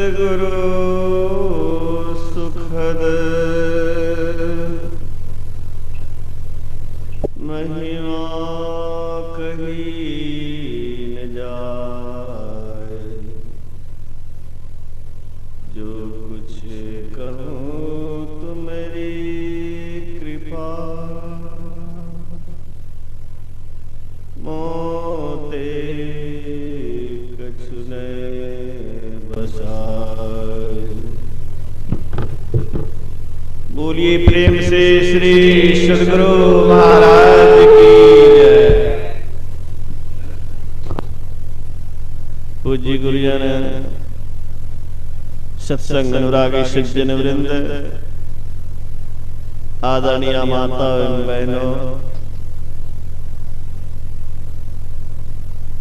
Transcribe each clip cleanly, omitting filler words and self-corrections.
सद्गुरु सुखद महिमा कही न जाए। जो कुछ कहूँ तो मेरी कृपा मोते कछु न बसाए। बोलिए प्रेम से श्री सद्गुरु महाराज की जय। पूज्य गुरुजन, सत्संग अनुरागी सज्जन वृंद, आदरणीय माता एवं बहनों,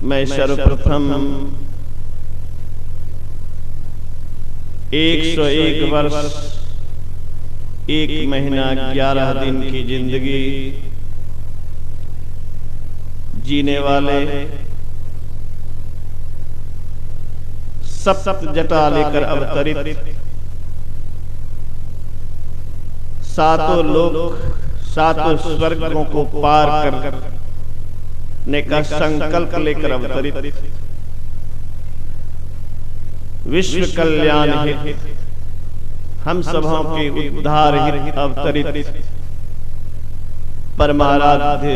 मैं सर्वप्रथम 101 वर्ष 1 महीना 11 दिन की जिंदगी जीने वाले सप्त जटा लेकर अवतरित सातों लोक सातों स्वर्गों को पार करने का संकल्प लेकर अवतरित विश्व कल्याण हित हम सभाओं के उद्धार हित अवतरित परमाराध्य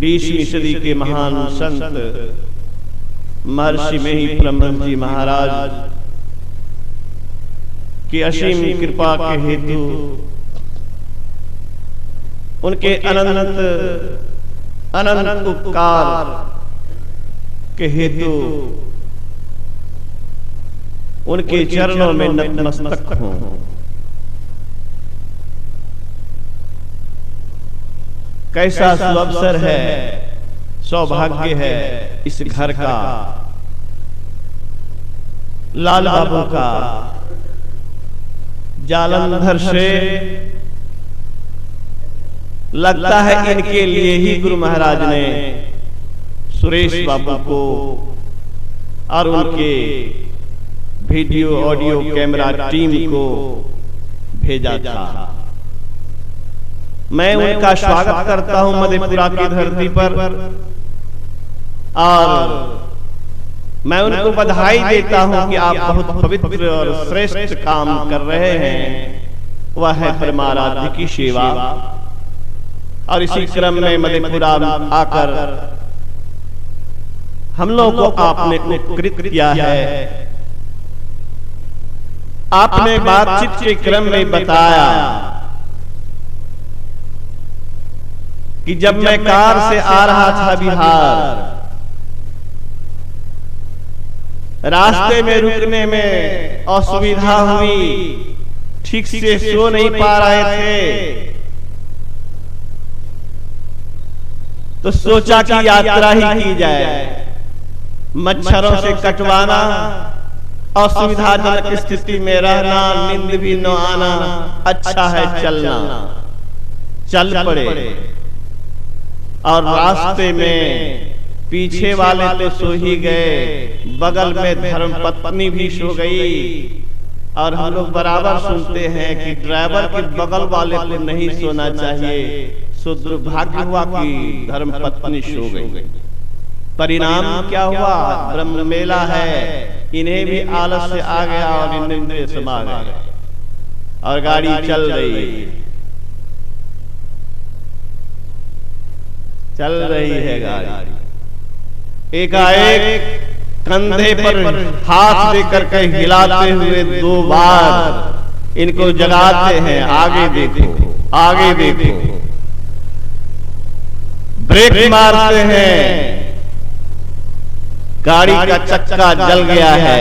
20वीं सदी के महान संत महर्षि में ही ब्रह्म जी महाराज की असीम कृपा के हेतु उनके अनंत उपकार के हेतु उनके चरणों में नतमस्तक हूं। कैसा सुअवसर है, सौभाग्य है इस घर का, लाल बाबू का। जालंधर से लगता है इनके लिए ही गुरु महाराज ने सुरेश बाबू को और उनके वीडियो ऑडियो कैमरा टीम को भेजा था। मैं उनका स्वागत करता हूं मधेपुरा की धरती पर और मैं उनको बधाई देता हूं कि आप बहुत पवित्र और श्रेष्ठ काम कर रहे हैं। वह है परमाराध्य की सेवा। और इसी क्रम में मधेपुरा आकर हम लोगों को आपने उपकृत किया है। आपने बातचीत के क्रम में बताया कि जब मैं कार से आ रहा था बिहार, रास्ते में रुकने में असुविधा हुई, ठीक से सो नहीं पा रहे थे, तो सोचा कि यात्रा ही की जाए। मच्छरों से कटवाना, असुविधाजनक स्थिति में रहना, नींद भी न आना, अच्छा है चलना। चल पड़े और रास्ते में पीछे वाले तो सो ही गए, बगल में धर्मपत्नी भी सो गई। और हम लोग बराबर सुनते हैं कि ड्राइवर के बगल वाले को नहीं सोना चाहिए। सो दुर्भाग्य हुआ कि धर्मपत्नी सो गई। परिणाम क्या हुआ? ब्रह्म मेला है, इन्हें भी आलस से आ गया और इन्हें समा गए और गाड़ी चल रही है गाड़ी। एकाएक कंधे पर हाथ देकर के हिलाते हुए 2 बार इनको जगाते हैं, आगे देखो, आगे देखो। ब्रेक मारते हैं, गाड़ी का चक्का जल गया है।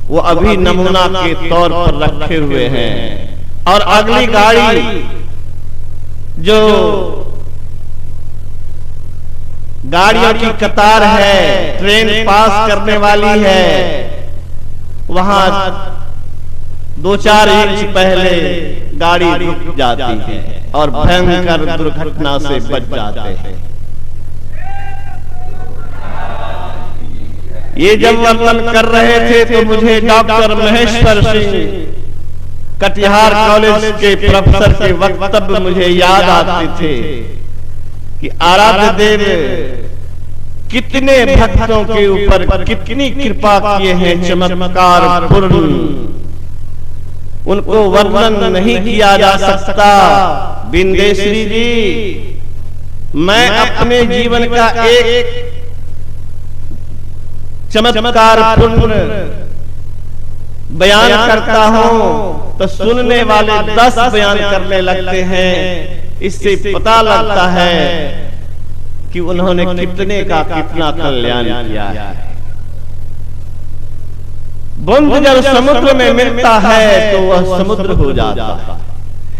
वो अभी नमूना के तौर पर रखे हुए हैं और अगली गाड़ी जो गाड़ियों की कतार है, ट्रेन पास करने वाली है, वहां 2-4 इंच पहले गाड़ी रुक जाती है और भयंकर दुर्घटना से बच जाते हैं। ये जब वर्णन कर रहे थे तो मुझे डॉक्टर महेश्वर सिंह कटिहार कॉलेज के प्रोफेसर के वक्तव्य मुझे याद आते थे कि आराध्य देव कितने भक्तों के ऊपर कितनी कृपा किए हैं, चमत्कार पूर्ण, उनको वर्णन नहीं किया जा सकता। बिंदेश्वरी जी, मैं अपने जीवन का एक चमत्कार पूर्ण बयान करता हूं तो सुनने वाले 10 बयान करने लगते हैं। इससे पता लगता है कि उन्होंने कितने का कितना कल्याण किया है। बूंद जब समुद्र में मिलता है तो वह समुद्र हो जाता है।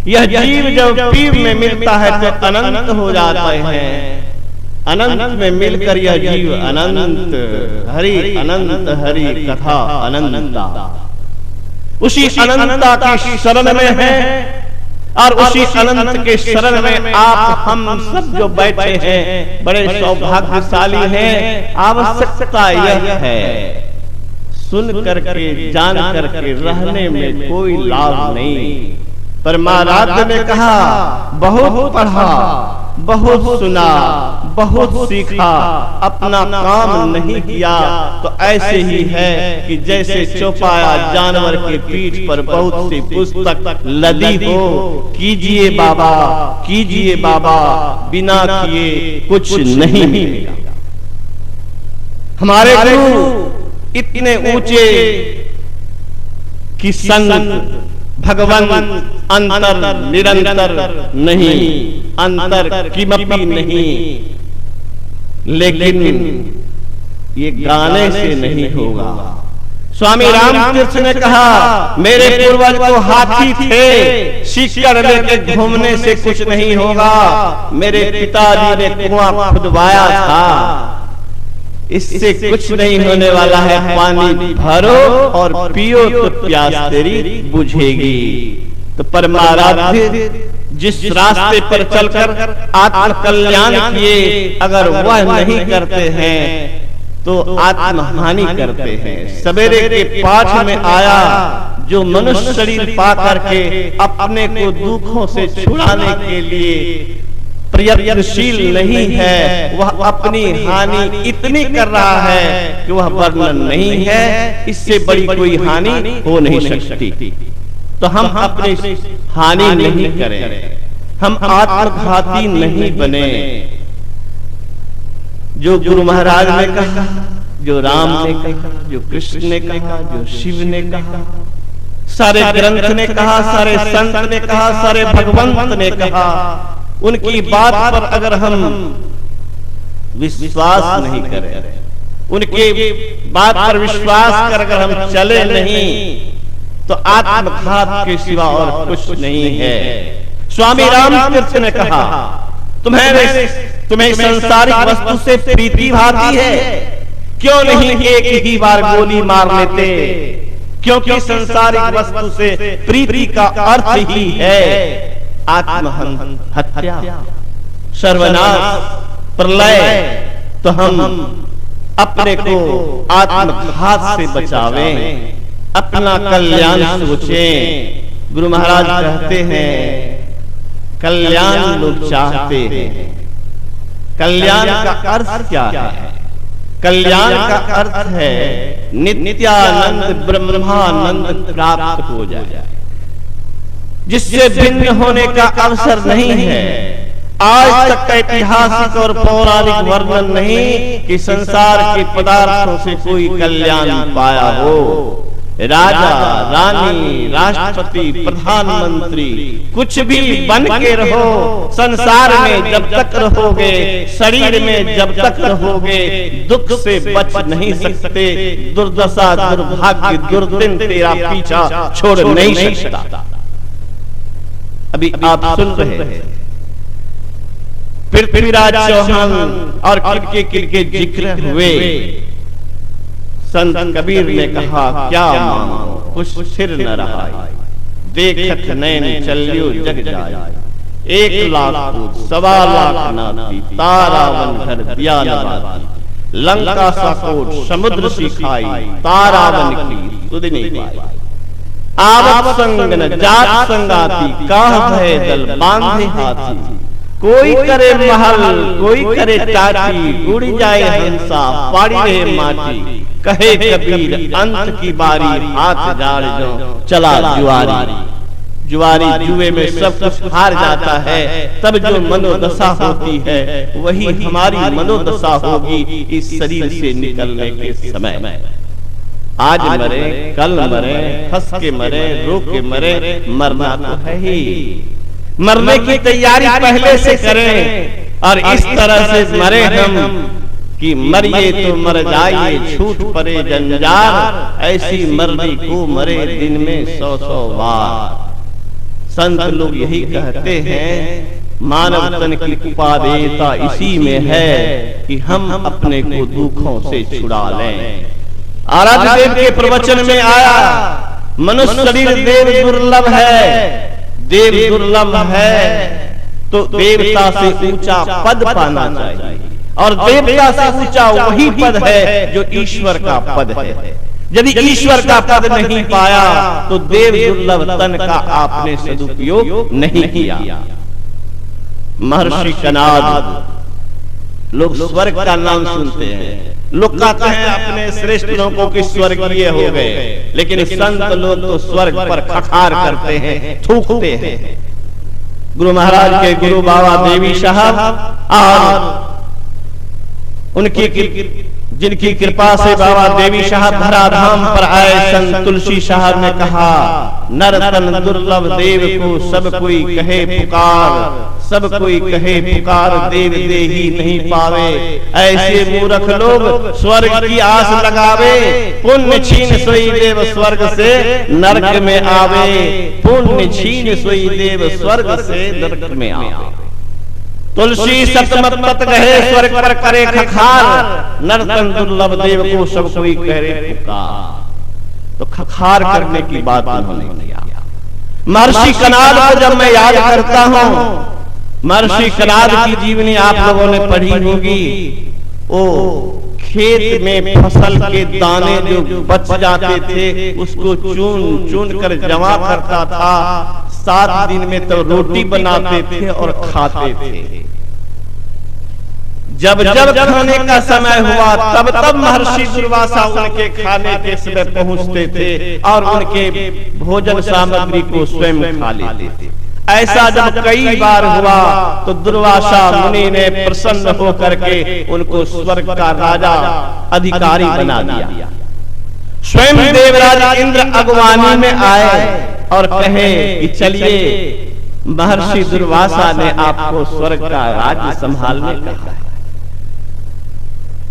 यह जीव जब पीव में मिलता है तो अनंत हो जाते हैं। अनंत में मिलकर यह जीव अनंत, हरि अनंत, हरि कथा अनंता, उसी अनंता की शरण में है। और उसी अनंत के शरण में आप हम सब जो बैठे हैं बड़े सौभाग्यशाली हैं। आवश्यकता यह है, सुन करके जान करके रहने में कोई लाभ नहीं। पर महाराज ने कहा, बहुत पढ़ा, बहुत सुना, बहुत सीखा, अपना काम नहीं किया तो ऐसे ही है कि जैसे चौपाया जानवर के पीठ पर बहुत सी पुस्तक लदी हो। कीजिए बाबा, कीजिए बाबा, बिना किए कुछ नहीं मिलेगा। हमारे गुरु इतने ऊंचे कि संत भगवान अंतर निरंतर नहीं, अंतर किमपि नहीं। लेकिन ये गाने से नहीं होगा। स्वामी रामकृष्ण ने कहा, मेरे पूर्वज तो हाथी थे, सीकर लेके घूमने से कुछ नहीं होगा। मेरे पिताजी ने कुआं खुदवाया था, इससे कुछ नहीं होने वाला है। पानी भरो और पियो तो प्यास तेरी बुझेगी। तो परमाराध्य जिस रास्ते पर चलकर आत्म कल्याण किए, अगर वह नहीं करते हैं तो आत्महानि करते हैं। सवेरे के पाठ में आया, जो मनुष्य शरीर पा करके अपने को दुखों से छुड़ाने के लिए प्रयत्नशील नहीं है, वह अपनी हानि इतनी कर रहा है कि वह वर्णन नहीं है। इससे बड़ी कोई हानि हो नहीं सकती। तो हम अपनी हानि नहीं करें, हम आत्मघाती नहीं बने। जो गुरु महाराज ने कहा, जो राम ने कहा, जो कृष्ण ने कहा, जो शिव ने कहा, सारे ग्रंथ ने कहा, सारे संत ने कहा, सारे भगवंत ने कहा, उनकी बात पर अगर हम विश्वास नहीं करें, उनके बात पर विश्वास कर अगर हम चले नहीं तो आत्मघात के सिवा और कुछ नहीं है। स्वामी रामकृष्ण ने कहा, तुम्हें सांसारिक वस्तु से प्रीति भाती है, क्यों नहीं एक ही बार गोली मार लेते? क्योंकि सांसारिक वस्तु से प्रीति का अर्थ ही है आत्महत्या, सर्वनाश, प्रलय। तो हम अपने को आत्मघात से बचावें, अपना कल्याण सोचें। गुरु महाराज कहते हैं, कल्याण लोग चाहते हैं। कल्याण का अर्थ क्या है? कल्याण का अर्थ है नित्यानंद ब्रह्मानंद प्राप्त हो जाए, जिससे भिन्न होने का अवसर नहीं है। आज तक का ऐतिहासिक और पौराणिक वर्णन नहीं कि संसार के पदार्थों से कोई कल्याण पाया हो। राजा, रानी, राष्ट्रपति, प्रधानमंत्री, कुछ भी बन के रहो, संसार में जब तक रहोगे, शरीर में जब तक रहोगे, दुख से बच नहीं सकते। दुर्दशा, दुर्भाग्य, दुर्दिन तेरा पीछा छोड़ नहीं सकता। अभी आप सुन रहे हैं पृथ्वीराज चौहान और किरके जिक्र हुए। संत कबीर ने कहा, क्या मांगो कुछ सिर न रहा, देखत नैन चलियो जग जाए। 1 लाख 1.25 लाख नाती, तारावन घर दिया नवाती। लंका साकोट समुद्र सिखाई, तारावन की सुध नहीं पाई। आवत संग न जात संगाती, काह भय दल बांधे हाथी। कोई करे महल कोई करे टाटी, उड़ जाए हंसा पाड़ी रहे माटी। कहे कबीर अंत की बारी, हाथ जाड़ जो चला जुआरी। जुआरी जुए में सब कुछ हार जाता है, तब जो मनोदशा होती है वही हमारी मनोदशा होगी इस शरीर से निकलने के समय। आज मरे कल मरे, हंस के मरे रो के मरे, मरना तो है ही। मरने की तैयारी पहले से करें और इस तरह से मरे हम कि मरिए तो मर जाइए, छूट पड़े जंजार। ऐसी मरने को मरे दिन में 100-100 बार। संत लोग यही कहते हैं, मानव तन की उपादेयता इसी में है कि हम अपने को दुखों से छुड़ा लें। आराध्य देव के प्रवचन में आया, मनुष्य शरीर देव दुर्लभ है। देव दुर्लभ है तो देवता से ऊंचा पद पाना चाहिए, और देवता से ऊंचा वही पद है जो ईश्वर का पद है। यदि ईश्वर का पद नहीं पाया तो देव दुर्लभ तन का आपने सदुपयोग नहीं किया। महर्षि कनाद, लोग स्वर्ग का नाम सुनते हैं, लोग कहते हैं अपने श्रेष्ठ लोगों के स्वर्गीय हो गए, लेकिन संत लोग तो स्वर्ग पर खखार करते हैं, थूकते हैं। गुरु महाराज के गुरु बाबा देवी साहब और उनकी जिनकी कृपा से बाबा देवी साहब धराधाम पर आए, संत तुलसी साहब ने कहा, नर तन दुर्लभ देव को सब कोई कहे पुकार। सब कोई कहे पुकार, देव दे ही नहीं पावे। ऐसे मूर्ख लोग स्वर्ग की आस लगावे, पुण्य छीन सोई देव स्वर्ग से नरक में आवे। पुण्य छीन सोई देव स्वर्ग से नरक में आवे। तुलसी सतमत मत गहे, स्वर्ग पर करे खखार। नरतन दुर्लभ देव को सब कोई करे पुकार। तो खखार करने की बात उन्होंने किया। महर्षि कनाद को जब मैं याद करता हूँ, महर्षि कनाद की जीवनी आप लोगों ने पढ़ी होगी। ओ खेत में फसल के दाने जो बच जाते थे उसको चुन चुन कर जमा करता था। 7 दिन में तो रोटी बनाते थे और खाते थे। जब जब खाने का समय हुआ तब तब महर्षि दुर्वासा उनके खाने के समय पहुंचते थे और उनके भोजन सामग्री को स्वयं खा लेते थे। ऐसा जब कई बार हुआ तो दुर्वासा मुनि ने प्रसन्न होकर के उनको स्वर्ग का राजा अधिकारी बना दिया। स्वयं देवराज इंद्र अगवानी में आए और कहे कि चलिए, महर्षि दुर्वासा ने आपको स्वर्ग का राज्य संभालने कहा है,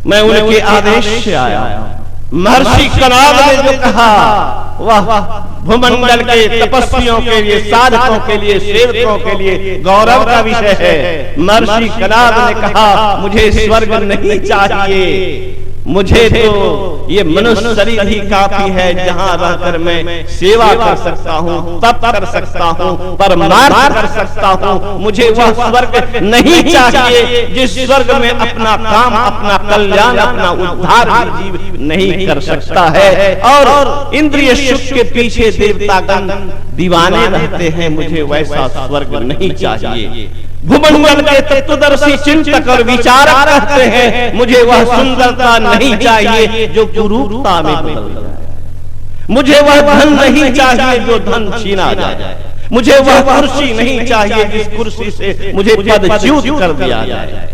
मैं उनके आदेश से आया। महर्षि कनाद ने जो कहा, वह भूमंडल के तपस्वियों के लिए, साधकों के लिए, सेवकों के लिए गौरव का विषय है। महर्षि कनाद ने कहा, मुझे स्वर्ग नहीं चाहिए, मुझे तो ये मनुष्य शरीर ही काफी है, जहाँ रहकर मैं सेवा कर सकता हूँ, तप कर सकता हूँ, परमार्थ कर सकता हूँ। मुझे वह स्वर्ग नहीं चाहिए जिस स्वर्ग में अपना काम, अपना कल्याण, अपना उद्धार जीव नहीं कर सकता है। और इंद्रिय सुख के पीछे देवतागण दीवाने रहते हैं, मुझे वैसा स्वर्ग नहीं चाहिए। भूमंडल के तत्वदर्शी चिंतक और विचारक कहते हैं, मुझे वह सुंदरता नहीं चाहिए जो कुरूपता में बदल जाए। मुझे वह धन नहीं चाहिए जो धन छीना जाए। मुझे वह कुर्सी नहीं चाहिए जिस कुर्सी से मुझे पदच्युत कर दिया जाए।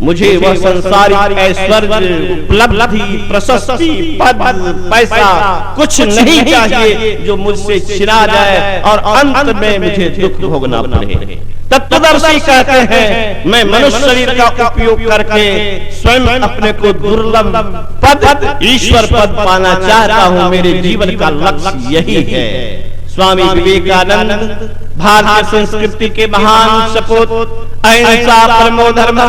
मुझे वह संसारिक ऐश्वर्य, उपलब्धि, प्रशस्ति, पद, पैसा कुछ नहीं चाहिए जो मुझसे छिना जाए और अंत में मुझे दुख भोगना पड़े। तत्वदर्शी कहते हैं, मैं मनुष्य शरीर का उपयोग करके स्वयं अपने को दुर्लभ पद, ईश्वर पद पाना चाहता हूँ। मेरे जीवन का लक्ष्य यही है। स्वामी विवेकानंद भारतीय संस्कृति के महान सपूत, अहिंसा परमो धर्म,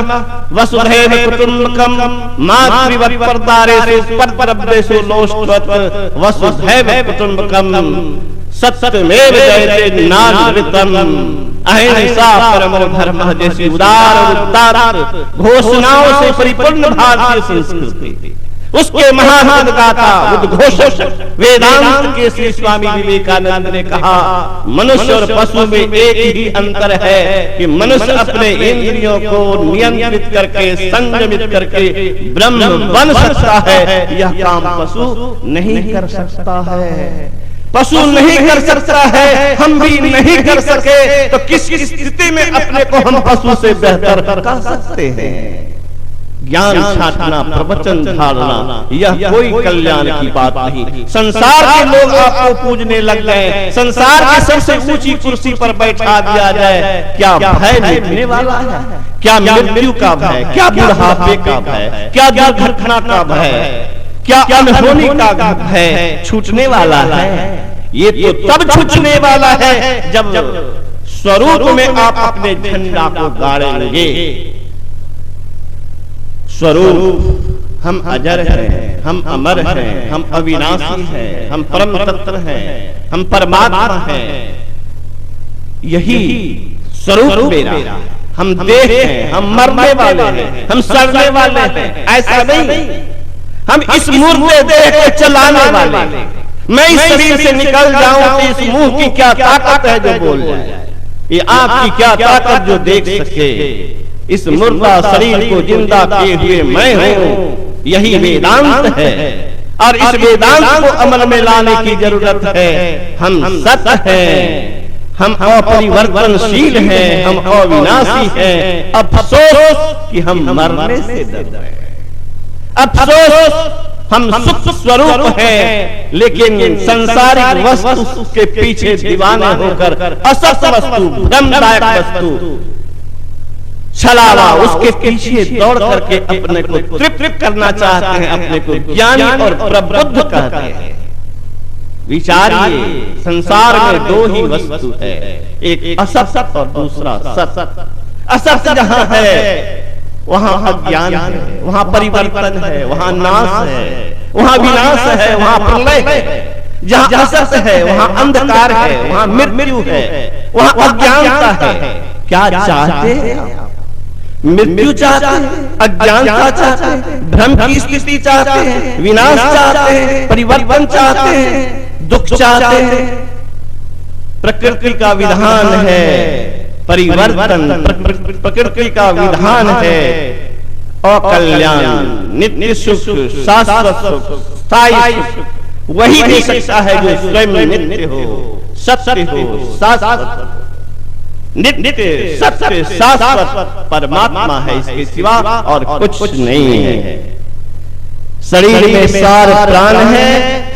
वसुधैव कुटुंबकम, मातृवत् परदारेषु परब्रह्मेषु लोष्टवत्, वसुधैव कुटुंबकम, सत्यमेव जयते नानृतम्। अहिंसा परमो धर्मः जैसी उदार और उदात्त घोषणाओं से परिपूर्ण भारतीय संस्कृति, उसके महान गाता उद्घोषक वेदांत के श्री स्वामी विवेकानंद ने कहा, मनुष्य और पशु में एक ही अंतर है कि मनुष्य अपने इंद्रियों को नियंत्रित करके संयमित करके ब्रह्म बन सकता है, यह काम पशु नहीं कर सकता है। पशु नहीं कर सकता है, हम भी नहीं कर सके, तो किस स्थिति में अपने को हम पशु से बेहतर कर सकते हैं। ज्ञान छाटना, प्रवचन धारना, यह कोई कल्याण की बात नहीं। संसार के लोग आपको पूजने लग गए, संसार की सबसे ऊंची कुर्सी पर बैठा दिया जाए, क्या भय मिटने वाला है? क्या मृत्यु का भय? क्या बुढ़ापे का भय? क्या दुर्घटना का भय? क्या अनहोनी का भय छूटने वाला है? ये तो तब छूटने वाला है जब स्वरूप में आप अपने झंडा को गाड़ेंगे। स्वरूप हम अजर हैं, हम अमर हैं, हम अविनाशी हैं, हम परम तत्व हैं, हम परमात्मा हैं। यही स्वरूप मेरा। हम देह हैं, हम मरने वाले हैं, हम सड़ने वाले हैं, ऐसा नहीं। हम इस मूर्ख देह को चलाने वाले। मैं इस शरीर से निकल जाऊं तो इस मुंह की क्या ताकत है जो बोल जाए, ये आंख की क्या ताकत जो देख सके, इस मुर्दा शरीर को जिंदा किए हुए मैं हूं, यही वेदांत है। और इस वेदांत को अमल में लाने की जरूरत है। हम सत्य हैं, हम अपरिवर्तनशील हैं, हम अविनाशी हैं। अफसोस कि हम मरने से डर रहे हैं, अफसोस हम सुख स्वरूप हैं, लेकिन संसारिक वस्तु के पीछे दीवाने होकर असत वस्तु, भ्रमदायक वस्तु, छलावा, उसके पीछे दौड़ करके अपने को तृप्त करना चाहते हैं, अपने को ज्ञानी और प्रबुद्ध कहते हैं। विचारिए, संसार में दो ही वस्तु है, एक असत और दूसरा सत। असत जहां है वहां अज्ञान है, वहां परिवर्तन है, वहां नाश है, वहां विनाश है, वहां प्रलय है। जहां असत है वहां अंधकार है, वहां मृत्यु है, वहां अज्ञानता है। क्या चाहते हैं? मृत्यु चाहते हैं, अज्ञानता चाहते हैं, भ्रम की स्थिति चाहते हैं, विनाश चाहते हैं, परिवर्तन चाहते हैं, दुख चाहते हैं। प्रकृति का विधान है परिवर्तन, प्रकृति का विधान है अकल्याण, नित्य सुख, शाश्वत सुख, स्थायी सुख वही दे सकता है जो स्वयं नित्य हो, सत्य हो, शाश्वत। नित्य सत्य शाश्वत परमात्मा है, इसके सिवा और कुछ नहीं है। शरीर में सार प्राण है,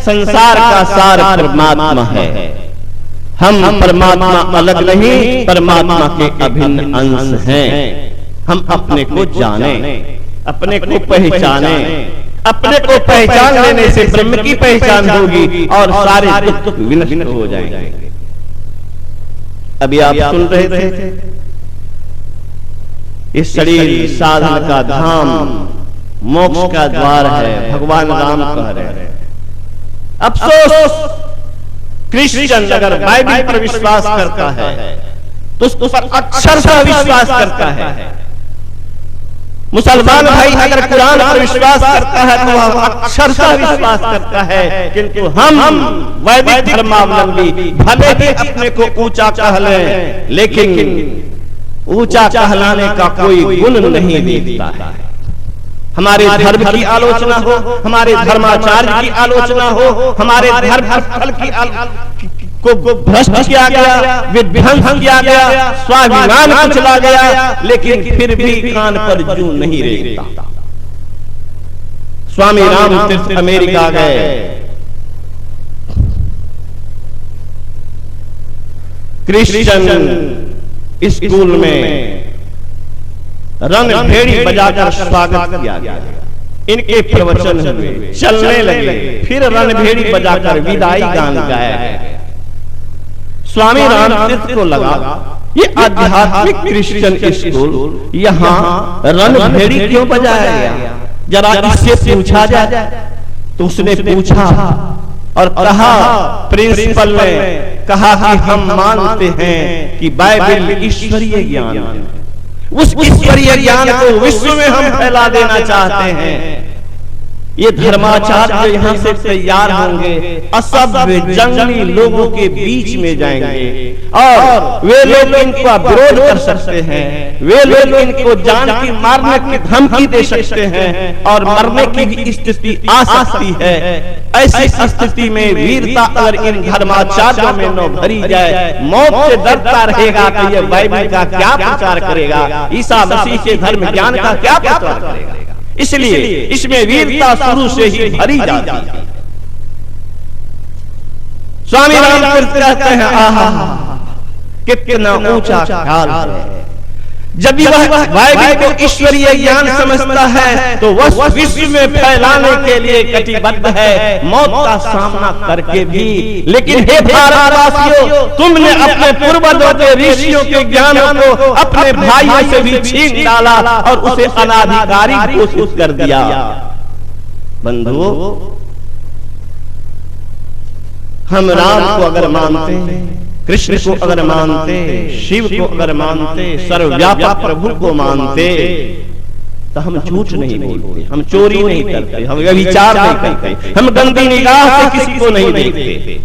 संसार का सार परमात्मा है। हम परमात्मा अलग नहीं, परमात्मा के अभिन्न अंश हैं। हम अपने को जाने, अपने को पहचाने। अपने को पहचान लेने से ब्रह्म की पहचान होगी और सारे दुख विनष्ट हो जाएंगे। अभी आप सुन रहे थे, इस शरीर साधन का धाम, मोक्ष का द्वार है, भगवान राम कह रहे हैं। अफसोस क्रिश्चियन अगर बाइबल पर विश्वास करता है तो उस पर अक्षरशः विश्वास करता है। मुसलमान भाई अगर कुरान पर विश्वास करता है तो वह अक्षरशः विश्वास करता है। किंतु हम वैदिक धर्मावलंबी भले ही अपने को ऊंचा कह लें, लेकिन ऊंचा कहलाने का कोई गुण नहीं दिखता है। हमारे धर्म की आलोचना हो, हमारे धर्माचार्य की आलोचना हो, हमारे धर्म फल की को भ्रष्ट किया गया, विध्वंस किया गया, स्वाभिमान कुचला गया, लेकिन फिर भी कान पर जूं नहीं रेंगता। स्वामी राम तीर्थ अमेरिका गए, क्रिश्चियन स्कूल में रणभेड़ी बजाकर स्वागत किया गया। इनके प्रवचन हुए, चलने लगे, फिर रणभेड़ी बजाकर विदाई गान गाया गया। स्वामी राम तीर्थ को लगा ये आध्यात्मिक क्रिश्चियन स्कूल, यहाँ रणभेड़ी क्यों बजाया गया, जरा इससे पूछा जाए। तो उसने पूछा और कहा, प्रिंसिपल ने कहा कि हम मानते हैं कि बाइबल ईश्वरीय ज्ञान है, उस ईश्वरीय ज्ञान को विश्व में हम फैला देना चाहते हैं। ये धर्माचार्य यहाँ से तैयार होंगे, असभ्य जंगली लोगों के बीच में जाएंगे और वे लोग इनका विरोध कर सकते हैं, वे लोग इनको जान की मारने की धमकी दे सकते हैं और मरने की भी स्थिति आ सकती है। ऐसी स्थिति में वीरता अगर इन धर्माचार्यों में न भरी जाए, मौत से डरता रहेगा तो ये बाइबल का क्या प्रचार करेगा, ईसा मसीह के धर्म ज्ञान का क्या प्रचार करेगा। इसलिए इसमें वीरता शुरू से ही भरी जाती है। स्वामी रामतीर्थ कहते हैं, आहा कितना ऊंचा ख्याल है। जब भी वह बाइबल को ईश्वरीय ज्ञान समझता है तो वह विश्व में फैलाने के लिए कटिबद्ध है, मौत का सामना करके भी। लेकिन हे भारतवासियों, तुमने अपने पूर्वजों के ऋषियों के ज्ञान को अपने भाइयों से भी छीन डाला और उसे अनाधिकारी घोषित कर दिया। बंधुओं, हम राम को अगर मानते हैं, कृष्ण को अगर मानते, शिव को अगर मानते, सर्वव्यापक प्रभु को मानते, तो हम झूठ नहीं बोलते, हम चोरी नहीं करते, हम व्यभिचार नहीं करते, हम गंदी निगाह से किसी को नहीं देखते,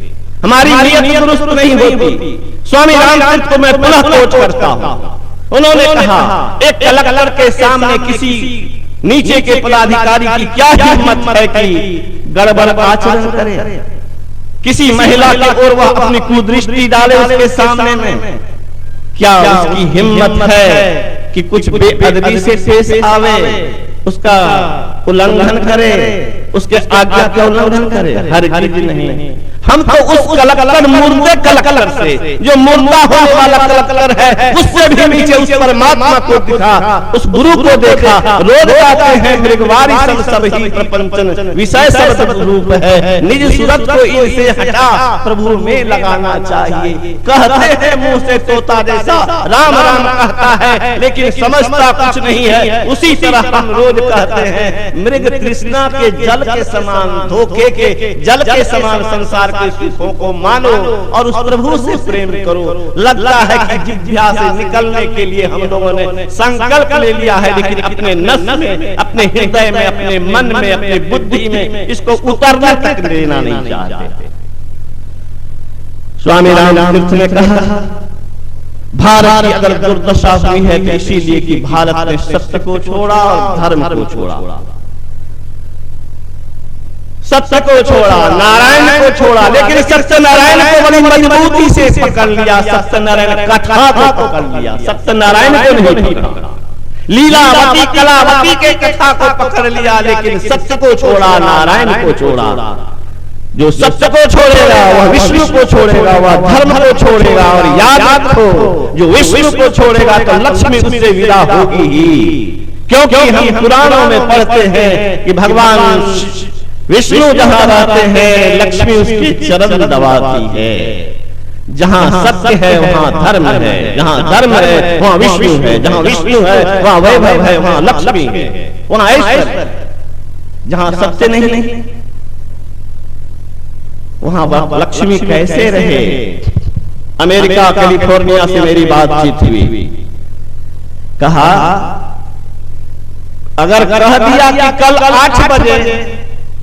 हमारी नीयत दुरुस्त नहीं होती। स्वामी रामतीर्थ को मैं पुनः कोट करता हूं। उन्होंने कहा, एक कलेक्टर के सामने किसी नीचे के पदाधिकारी की क्या हिम्मत है कि गड़बड़ आचरण करे, किसी महिला की ओर वह अपनी कुदृष्टि डाले उसके सामने में, क्या उसकी हिम्मत है कि कुछ बेअदबी से पेश आवे, उसका उल्लंघन करे, उसके आज्ञा का उल्लंघन करे? हर चीज नहीं। हम तो उस कलेक्टर, मुर्दे कलेक्टर से, जो मुर्दा होने वाला कलेक्टर है, उससे भी नीचे उस परमात्मा को दिखा, उस गुरु को देखा। रोज गाते हैं, मृगवारी सब ही प्रपंचन, विषय सब रूप है, निज सूरत को इनसे हटा प्रभु में लगाना चाहिए। कहते हैं मुंह से तोता जैसा राम राम कहता है, लेकिन समझता कुछ नहीं है। उसी तरह हम रोज कहते हैं, मृग तृष्णा के जल के समान, धोखे के जल के समान संसार के सुखों को मानो और उस प्रभु से प्रेम करो। लगता है कि जिह्वा से निकलने के लिए हम लोगों ने संकल्प ले लिया है, लेकिन अपने नस में, अपने हृदय में, अपने मन में, अपनी बुद्धि में इसको उतरने तक देना नहीं चाहते। स्वामी रामतीर्थ ने कहा, भारत की अगर दुर्दशा हुई है तो इसीलिए कि भारत ने सत्य को छोड़ा और धर्म को छोड़ा। सत्य को छोड़ा, नारायण को छोड़ा, लेकिन सत्यनारायण को बड़ी मजबूती से पकड़ लिया, सत्यनारायण कथा को पकड़ लिया, सत्यनारायण को नहीं पकड़ा। लीलावती कलावती के कथा को पकड़ लिया, लेकिन सत्य को छोड़ा, नारायण को छोड़ा। जो सत्य को छोड़ेगा वह विष्णु को छोड़ेगा, वह धर्म को छोड़ेगा। और याद रखो, जो विष्णु को छोड़ेगा तो लक्ष्मी उससे विदा होगी ही, क्योंकि हम पुराणों में पढ़ते हैं कि भगवान विष्णु जहां रहते हैं, लक्ष्मी उसके चरण दबाती है। जहां सत्य है वहां धर्म है, जहां धर्म है वहां विष्णु है, जहां विष्णु है वहां वैभव है, वहां लक्ष्मी है, वहां ऐश्वर्य। जहां सत्य नहीं वहां लक्ष्मी कैसे रहे? अमेरिका कैलिफोर्निया से मेरी बातचीत हुई, कहा अगर कह दिया कि कल 8 बजे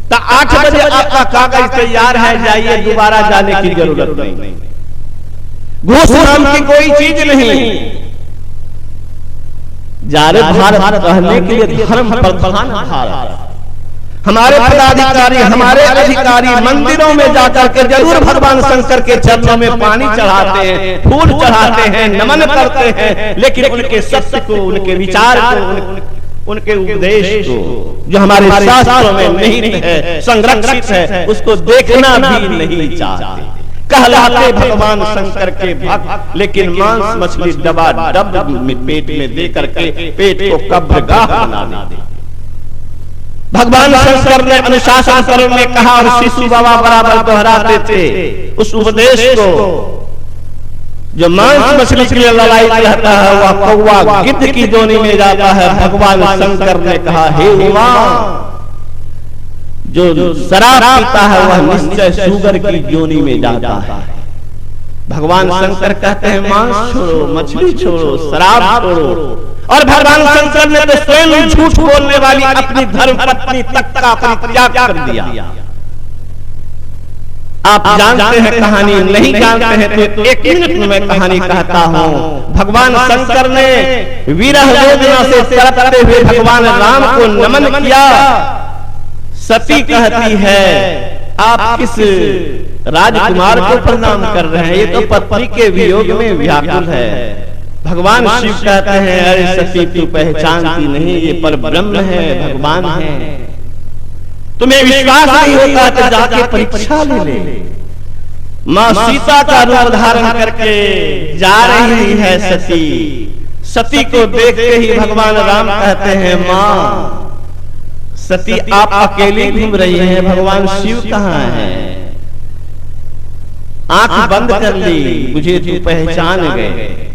तो 8 बजे आपका कागज तैयार है, जाइए, दोबारा जाने की जरूरत नहीं। घूस नाम की कोई चीज नहीं। जारे भारत कहने के लिए धर्म प्रधान भारत। हमारे पदाधिकारी, हमारे अधिकारी मंदिरों में जाकर के जरूर भगवान शंकर के चरणों में पानी चढ़ाते हैं, फूल चढ़ाते हैं, नमन करते हैं, लेकिन उनके सत्य को, उनके विचार को, उनके उपदेश को, जो हमारे शास्त्रों में निहित है, संरक्षित है, उसको देखना भी नहीं चाहते। कहलाते भगवान शंकर के भक्त, लेकिन मांस मछली दबा डब पेट में दे करके पेट को कब्रगाह बना दे। भगवान शंकर ने अनुशासन पर्व में कहा और शिशु बाबा बराबर दोहराते थे उस उपदेश को, जो मांस मछली के लिए लड़ाई रहता है वह कौवा गिद्ध की जोनी में जाता है। भगवान शंकर ने कहा, हे उमा, जो शराब पीता है वह निश्चय शुगर की योनि में जाता है। भगवान शंकर कहते हैं मांस छोड़ो, मछली छोड़ो, शराब छोड़ो। और भगवान शंकर ने तो स्वयं झूठ बोलने वाली अपनी धर्म पत्नी तक का परित्याग कर दिया। आप जानते हैं कहानी, नहीं जानते हैं तो 1 मिनट में मैं कहानी कहता हूँ। भगवान शंकर ने विरह वेदना से तड़पते हुए भगवान राम को नमन किया। सती कहती है आप किस राजकुमार को प्रणाम कर रहे हैं, ये तो पत्नी के वियोग में व्याकुल है। भगवान शिव कहते हैं अरे सती तू पहचानती नहीं, ये परब्रह्म है, भगवान है। तुम्हें विश्वास नहीं होता तो जाके परीक्षा ले। मां सीता का रूप धारण करके जा रही है सती। सती को देखते ही भगवान राम कहते हैं मां सती आप अकेली घूम रही हैं, भगवान शिव कहाँ हैं? आंख बंद कर ली, मुझे तू पहचान गए।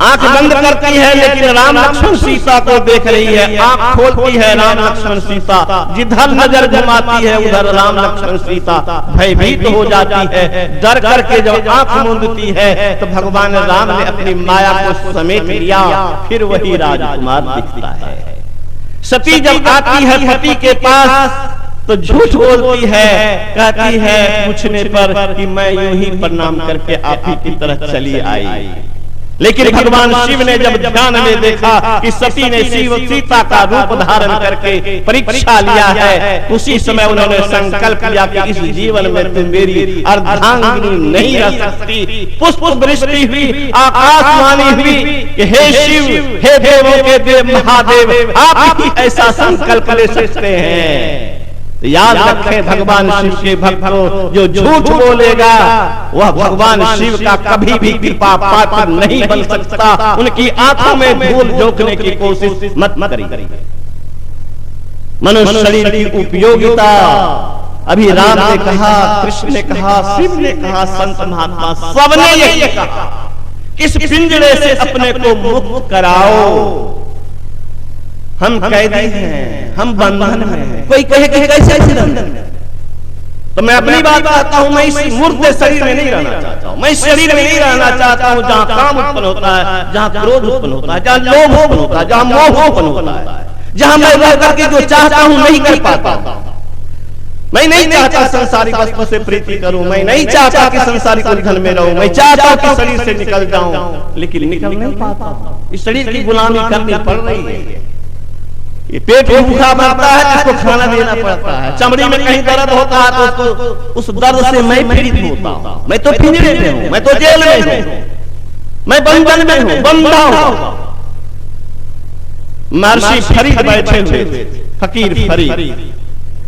आंख बंद करती है लेकिन राम लक्ष्मण सीता को देख रही है। आंख खोलती है राम लक्ष्मण सीता, जिधर नजर घुमाती है उधर राम लक्ष्मण सीता भयभीत हो जाती है। डर करके जब आंख मूंदती है तो भगवान राम ने अपनी माया को समेट लिया, फिर वही राजकुमार दिखता है। सती जब आती है पति के पास तो झूठ बोलती है, कहती है पूछने पर कि मैं यूं ही प्रणाम करके आप ही की तरह चली आई। लेकिन भगवान शिव ने जब ध्यान में देखा कि सती ने शिव सीता का रूप धारण करके परीक्षा लिया है, उसी समय उन्होंने संकल्प लिया कि इस जीवन में तुम मेरी अर्धांगिनी नहीं रह सकती। पुष्प वृष्टि हुई, आकाशवाणी हुई कि हे शिव, हे देवों के देव महादेव, आप ही ऐसा संकल्प ले सकते हैं। याद रखें भगवान शिव के भक्त को जो झूठ बोलेगा वह भगवान शिव का कभी भी कृपा पात्र नहीं बन सकता। उनकी आंखों में धूल झोंकने की कोशिश मत करिए। मनुष्य शरीर की उपयोगिता अभी राम ने कहा, कृष्ण ने कहा, शिव ने कहा, संत महात्मा सबने यही कहा, इस पिंजरे से अपने को मुक्त कराओ। हम कैदी हैं, हम बंधन में हैं। कोई कहे कि कैसे बंधन? तो मैं अपनी बात कहता हूं, मैं इस मूर्त शरीर में नहीं रहना चाहता हूं। मैं इस शरीर में नहीं रहना चाहता हूं जहां काम उत्पन्न होता है, जहां क्रोध उत्पन्न होता है, जहां लोभ उत्पन्न होता है, जहां मोह उत्पन्न होता है, जहां मैं रह करके जो चाहता हूं नहीं कर पाता। मैं नहीं चाहता संसारिक वस्तु से प्रीति करूं, मैं नहीं चाहता कि संसारिक उलझन में रहूं, मैं चाहता हूं कि शरीर से निकल जाऊं, लेकिन निकल नहीं पाता। इस शरीर की गुलामी करनी पड़ रही है। ये पेट भूखा मरता है, इसको खाना देना पड़ता है। चमड़ी में कहीं दर्द होता है तो उस दर्द से मैं पीड़ित होता हूं। मैं तो पिंजरे में हूं, मैं तो जेल में हूं, मैं बंधन में हूं, बंधा हूं। महर्षि फरीद बैठे हुए, फकीर फरीद,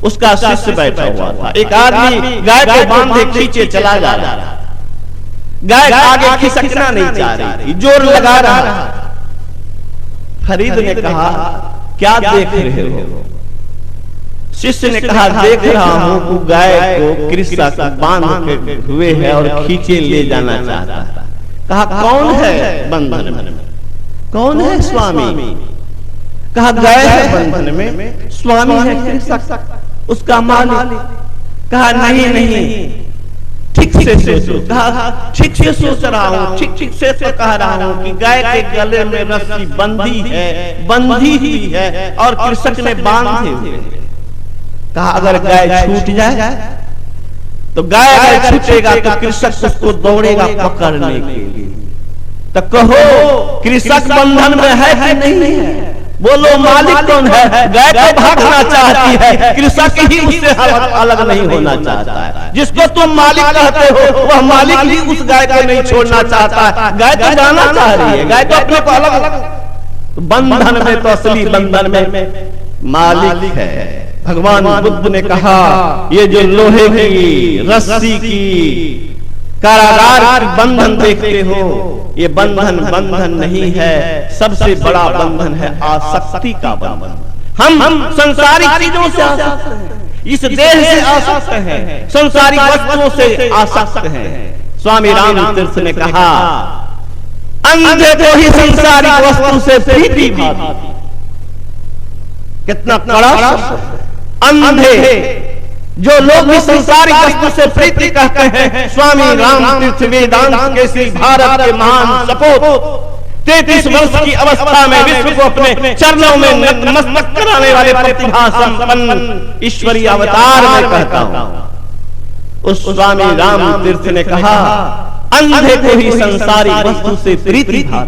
उसका शिष्य बैठा हुआ था। एक आदमी गाय को बांधे खींचे चला जा रहा, गाय आगे खिसकना नहीं चाह रही थी, जोर लगा रहा। फरीद ने कहा क्या देख रहे हो? शिष्य ने कहा देख रहा हूं कि गाय को कृषक बांध के हुए है और खींचे ले जाना चाहता है। कहा कौन है बंधन में? कौन है स्वामी? कहा गाय है बंधन में, स्वामी है कृषक, उसका मालिक। कहा नहीं ठीक से सोचो। कहा ठीक से सोच रहा हूँ, ठीक से तो कह रहा हूँ कि गाय के गले में रस्सी बंधी हुई है और कृषक ने बांधे हुए। कहा अगर गाय छूट जाए तो गाय अगर छूटेगा तो कृषक उसको दौड़ेगा पकड़ने के लिए। तो कहो कृषक बंधन में है कि नहीं है? बोलो मालिक कौन है? गाय तो भागना चाहती है, कृषक ही उससे अलग नहीं होना चाहता है। जिसको तुम मालिक कहते हो वह मालिक ही उस गाय को नहीं छोड़ना चाहता है। गाय तो जाना चाह रही है, गाय तो अपने को अलग। बंधन में तो असली बंधन में मालिक है। भगवान बुद्ध ने कहा ये जो लोहे की रस्सी की कारागार की बंधन देखते हो, ये बंधन नहीं है, सबसे बड़ा बंधन है आसक्ति का बंधन। हम संसारिक चीजों से आसक्त हैं, इस देह से आसक्त हैं, संसारिक वस्तुओं से आसक्त हैं। स्वामी रामतीर्थ ने कहा अंधे को ही संसारिक वस्तु से प्रीति भाती। कितना कड़ा अंधे जो लोग भी संसारिक वस्तु से प्रीति कहते हैं, स्वामी राम तीर्थ वेदांत केसरी भारत के महान सपूत 33 वर्ष की अवस्था में विश्व को अपने चरणों में नतमस्तक कराने वाले प्रतिभा संपन्न ईश्वरीय अवतार में कहता हूं। उस स्वामी राम तीर्थ ने कहा, अंधे को ही संसारिक वस्तु से प्रीति थी।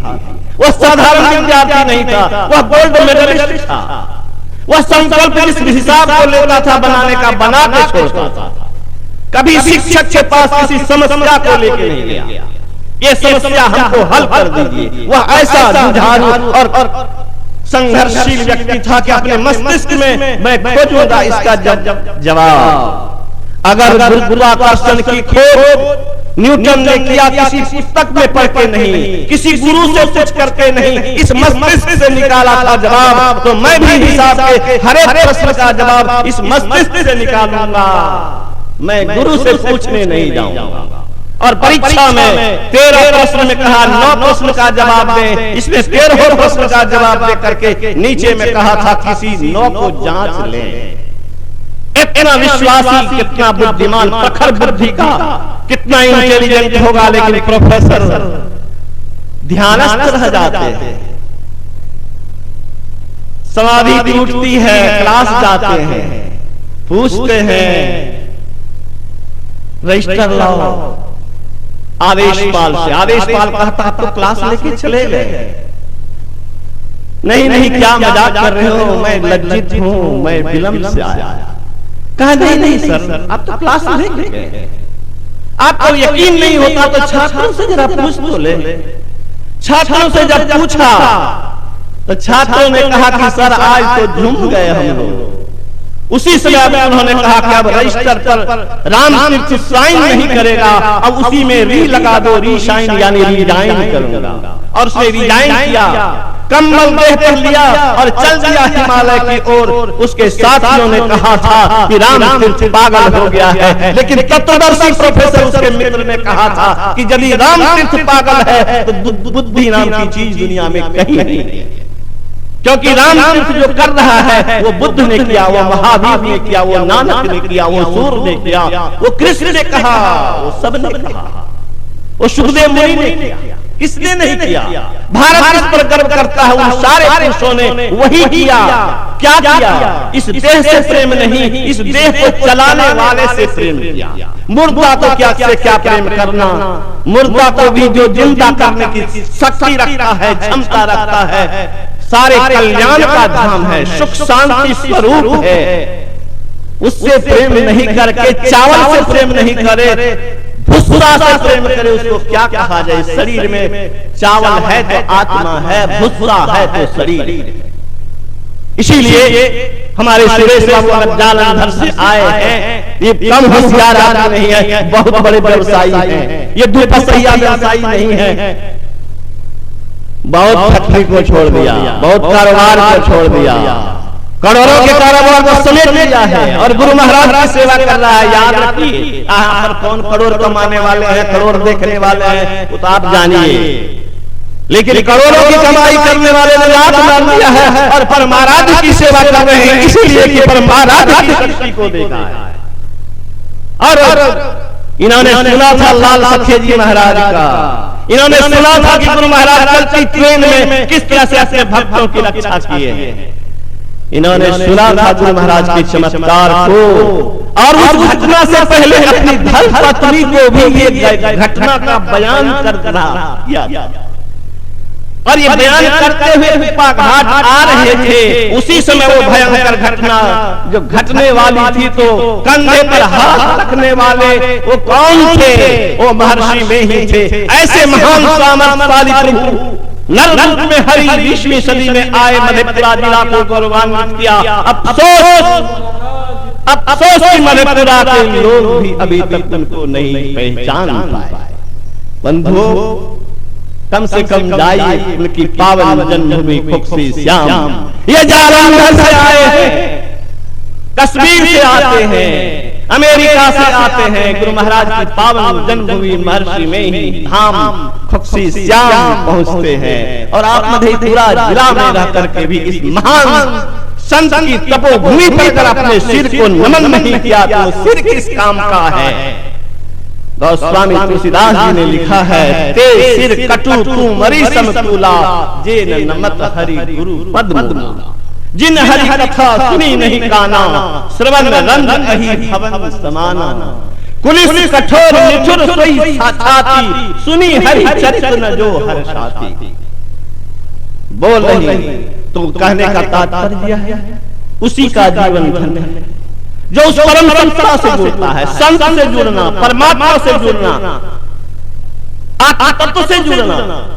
वह साधारण विद्यार्थी नहीं था, वह गोल्ड मेडलिस्ट था। वह संकल्प जिस हिसाब को लेता था बनाने का बना के छोड़ता था। कभी शिक्षक के पास किसी समस्या को लेकर नहीं गया, ये समस्या हमको हल कर दीजिए। वह ऐसा जुझारू और संघर्षशील व्यक्ति था कि अपने मस्तिष्क में मैं खोजूंगा इसका जवाब। अगर गुरुत्वाकर्षण की खोज न्यूटन ने किया किसी पुस्तक में पढ़ के नहीं, किसी गुरु से पूछ करके नहीं, इस मस्तिष्क से निकाला था जवाब, तो मैं भी हिसाब के हर एक प्रश्न का जवाब इस मस्तिष्क से निकालूंगा। मैं गुरु से पूछने नहीं जाऊंगा। और परीक्षा में 13 प्रश्न में कहा 9 प्रश्न का जवाब दे, इसमें 13 प्रश्न का जवाब दे करके नीचे में कहा था किसी 9 को जांच ले। इतना विश्वासी, कितना बुद्धिमान, प्रखर बुद्धि का, कितना इंटेलिजेंट होगा, लेकिन प्रोफेसर ध्यानस्थ रह जाते हैं। समाधि टूटती है, क्लास जाते हैं, पूछते हैं रजिस्टर लाओ आदेशपाल से। आदेशपाल कहता तो क्लास लेके चले गए। नहीं नहीं, क्या मजाक कर रहे हो, मैं लज्जित हूं, मैं विलंब से आया। कहा नहीं सर, आप तो क्लास लेके गए। आपको यकीन नहीं होता तो छात्रों से जरा पूछ तो ले। छात्रों से जब पूछा तो छात्रों ने कहा कि सर आज तो झूम गए हम लोग। उसी समय में उन्होंने कहा कि अब रजिस्टर पर राम तीर्थ साइन नहीं करेगा, अब उसी में री लगा दो, री साइन यानी रिजाइन करूंगा। और उसने रिजाइन किया, कम्बल देह पर लिया और चल दिया हिमालय की ओर। उसके साथियों ने कहा था कि राम तीर्थ पागल हो गया है, लेकिन तत्वदर्शी प्रोफेसर उसके मित्र ने कहा था कि यदि राम तीर्थ पागल है तो बुद्धि नाम की चीज दुनिया में कहीं नहीं है। क्योंकि राम तीर्थ जो कर रहा है वो बुद्ध ने किया, वो महावीर ने किया, वो नानक ने किया, वो सूर ने किया, वो कृष्ण ने कहा, वो सब ने कहा, वो सुखदेव मुनि ने किया। किसने नहीं किया? भारत किस पर गर्व करता है? उन सारे पुरुषों ने वही किया। क्या किया? इस देह से प्रेम नहीं, इस देह को चलाने वाले से प्रेम किया। मुर्दा तो क्या से क्या प्रेम करना, मुर्दा को भी जो जिंदा करने की शक्ति रखता है, क्षमता रखता है, सारे कल्याण का धाम है, सुख शांति स्वरूप है, उससे प्रेम नहीं करके, चावल से प्रेम नहीं करे, भुस्सा से प्रेम करे, उसको क्या कहा जाए? शरीर में चावल है तो आत्मा है, भुस्सा है तो शरीर। इसीलिए हमारे सुरेश बाबू जालंधर से आए हैं, ये कम होशियार आदमी नहीं है, बहुत बड़े व्यवसायी हैं, ये दुपहिया व्यवसायी नहीं है। बहुत फैक्ट्री को छोड़ दिया, बहुत कारोबार को छोड़ दिया, करोड़ों के कारोबार को समेट लिया है और गुरु महाराज की सेवा कर रहा है। याद रखिए, यहाँ पर कौन करोड़ कमाने वाले हैं, करोड़ देखने वाले हैं, वो तो आप जानिए, लेकिन करोड़ों की कमाई करने वाले ने याद मान लिया है और परमाराध्य की सेवा कर रहे हैं, इसीलिए कि परमाराध्य की शक्ति को देखा है। और इन्होंने सुना था लाल सखे जी महाराज का, इन्होंने सुना था कि गुरु महाराज चलती ट्रेन में किस तरह से अपने भक्तों की रक्षा किए हैं। इन्होंने सुना था गुरु महाराज के चमत्कार को, और उस घटना से पहले अपनी धर्म पत्नी को भी ये घटना का बयान कर रहा, और ये बयान करते हुए घाट आ रहे थे। उसी समय वो भयंकर घटना जो घटने वाली थी, तो कंधे पर हाथ रखने वाले वो कौन थे? वो महर्षि में ही थे। ऐसे महान सामर्थ्यशाली प्रभु नर रूप में हरि 20वीं सदी में आए, मधेपुरा जिला को गौरवान्वित किया। अफसोस कि मधेपुरा के लोग भी अभी तक उनको नहीं पहचान पाए। बंधुओं, कम से कम जाइए उनकी पावन जन्मभूमि खुक्सी श्याम। ये जालंधर से आए हैं, कश्मीर से आते हैं, अमेरिका से आते हैं, गुरु महाराज की पावन जन्मभूमि महर्षि में ही धाम खुक्सी श्याम पहुंचते हैं। और आप मधेपुरा जिला में रह करके भी इस महान संत की तपोभूमि पर अगर अपने सिर को नमन नहीं किया तो सिर किस काम का है। गोस्वामी तुलसीदास जी ने लिखा है, ते सिर कटु तू मरी समतूला, जे न नमत हरि गुरु पद मूला। जिन हरि कथा सुनी नहीं काना, श्रवण रंग अहि भवन समाना। कुलिस कठोर निठुर सोई छाती, सुनी हरि चरित्र न जो हर्षाती। बोल रही तो कहने का तात्पर्य है उसी का जीवन धन्य है जो उस परम संता से जुड़ता है। संत से जुड़ना, परमात्मा से जुड़ना, आत्मा तत्व से जुड़ना,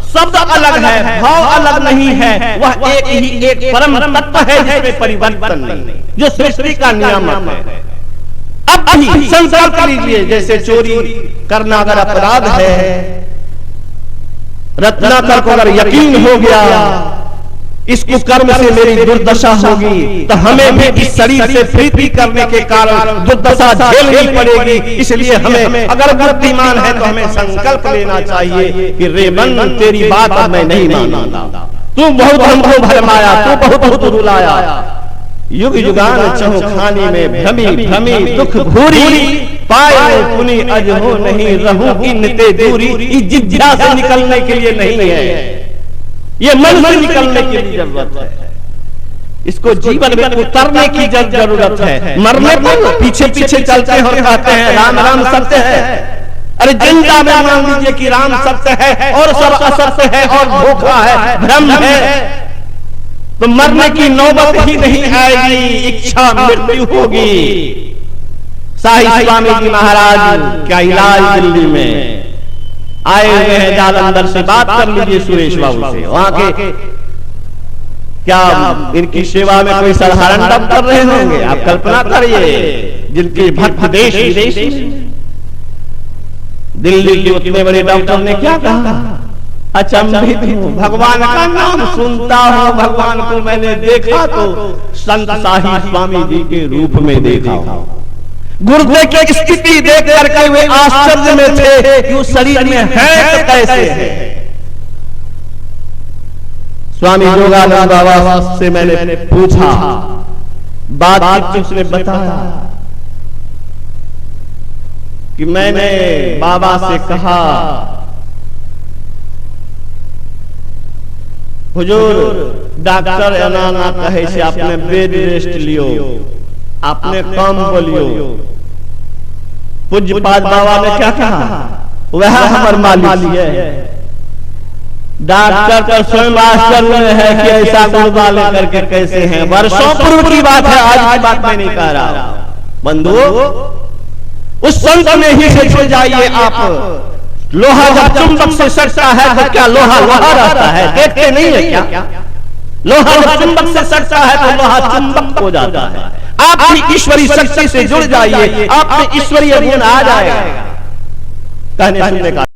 शब्द अलग है, भाव अलग नहीं है, वह एक ही एक परम तत्व है जिसमें परिवर्तन नहीं, जो सृष्टि का नियामक है। अब भी संकल्प लीजिए, जैसे चोरी करना अगर अपराध है, रत्नाकर को अगर यकीन हो गया इस कुकर्म से मेरी दुर्दशा होगी, तो हमें भी इस शरीर से प्रीति करने के कारण दुर्दशा झेलनी पड़ेगी। इसलिए हमें अगर बुद्धिमान है तो हमें संकल्प लेना चाहिए कि रेवन तेरी बात अब मैं नहीं मानूंगा, तू बहुत हमको भरमाया, तू बहुत बहुत रुलाया। युग युगान चौखानी में भ्रमी भ्रमी दुख भूरी, पाए पुनि अज हो नहीं रहूं इनते दूरी। इस जिज्ञासा से निकलने के लिए नहीं है, ये मन से निकलने की जरूरत है। इसको जीवन में उतरने की जरूरत है। मरने पर पीछे पीछे चलते हैं और कहते हैं राम राम सत्य है। अरे जिंदा में मान लीजिए कि राम सत्य है और सब असत्य है और धोखा है, भ्रम है, तो मरने की नौबत ही नहीं आएगी, इच्छा मृत्यु होगी। शाही स्वामी जी महाराज क्या इलाज दिल्ली में आए हुए हैं, जालंधर से बात कर लीजिए सुरेश बाबू से। वहां के क्या इनकी सेवा में कोई साधारण डॉक्टर रहे होंगे? आप कल्पना करिए, जिनके भक्त देश विदेश दिल्ली के उतने बड़े डॉक्टर ने क्या कहा, अचंभित हूं, भगवान का नाम सुनता हूं, भगवान को मैंने देखा तो संत शाही स्वामी जी के रूप में देखा। गुर्दे की स्थिति देख करके वे आश्चर्य में थे कि उस शरीर में है तो कैसे है। स्वामी योगानंद बाबा से मैंने पूछा, बात उसने बताया कि मैंने बाबा से कहा, हुजूर डॉक्टर एना ना कहे से आपने बेड रेस्ट लियो, आपने काम बोलियो। पूज्यपाद बाबा ने क्या कहा, वह हमार मालिक है। डॉक्टर का स्वयं आश्चर्य है कि ऐसा गुणगान करके कैसे हैं। वर्षों पूर्व की बात है, आज की बात मैं नहीं कह रहा। बंधु, उस संत में ही से जुड़ जाइए आप। लोहा जब चुंबक से सटता है तो क्या लोहा लोहा रहता है? देखते नहीं है क्या? लोहा जब चुंबक से सटता है तो लोहा चुंबक हो जाता है। आप भी ईश्वरीय शक्ति से जुड़ जाइए, आप में ईश्वरीय गुण आ जाएगा। कहने सुनने का